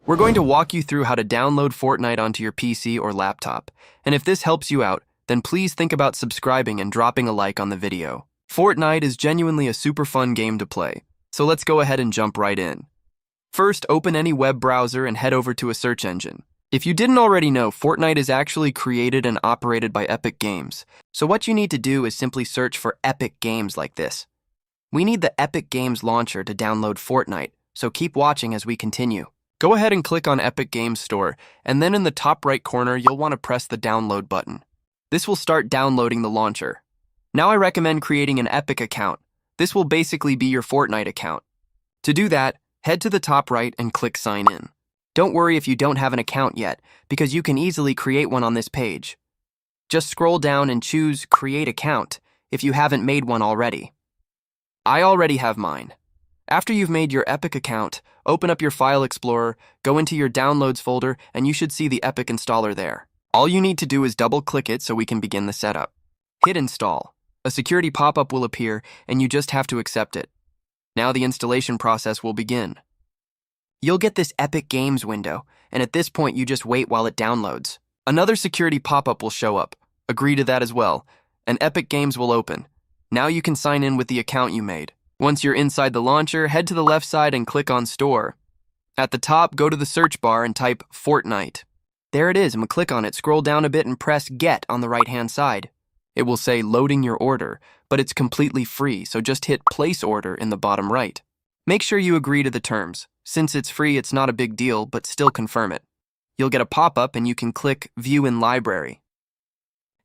We're going to walk you through how to download Fortnite onto your PC or laptop. And if this helps you out, then please think about subscribing and dropping a like on the video. Fortnite is genuinely a super fun game to play, so let's go ahead and jump right in. First, open any web browser and head over to a search engine. If you didn't already know, Fortnite is actually created and operated by Epic Games. So what you need to do is simply search for Epic Games like this. We need the Epic Games launcher to download Fortnite, so keep watching as we continue. Go ahead and click on Epic Games Store, and then in the top right corner, you'll want to press the download button. This will start downloading the launcher. Now I recommend creating an Epic account. This will basically be your Fortnite account. To do that, head to the top right and click Sign In. Don't worry if you don't have an account yet, because you can easily create one on this page. Just scroll down and choose Create Account if you haven't made one already. I already have mine. After you've made your Epic account, open up your File Explorer, go into your Downloads folder, and you should see the Epic installer there. All you need to do is double-click it so we can begin the setup. Hit Install. A security pop-up will appear, and you just have to accept it. Now the installation process will begin. You'll get this Epic Games window, and at this point you just wait while it downloads. Another security pop-up will show up. Agree to that as well, and Epic Games will open. Now you can sign in with the account you made. Once you're inside the launcher, head to the left side and click on Store. At the top, go to the search bar and type Fortnite. There it is, and click on it. Scroll down a bit and press Get on the right-hand side. It will say Loading your order, but it's completely free, so just hit Place Order in the bottom right. Make sure you agree to the terms. Since it's free, it's not a big deal, but still confirm it. You'll get a pop-up and you can click View in Library.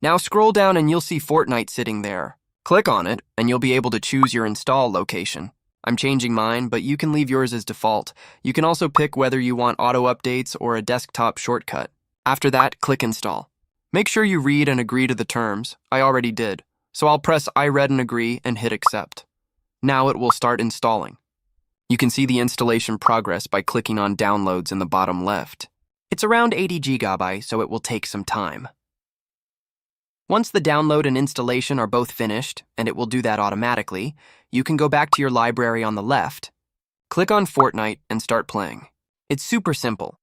Now scroll down and you'll see Fortnite sitting there. Click on it, and you'll be able to choose your install location. I'm changing mine, but you can leave yours as default. You can also pick whether you want auto updates or a desktop shortcut. After that, click Install. Make sure you read and agree to the terms. I already did, so I'll press I read and agree and hit Accept. Now it will start installing. You can see the installation progress by clicking on Downloads in the bottom left. It's around 80 GB, so it will take some time. Once the download and installation are both finished, and it will do that automatically, you can go back to your library on the left. Click on Fortnite and start playing. It's super simple.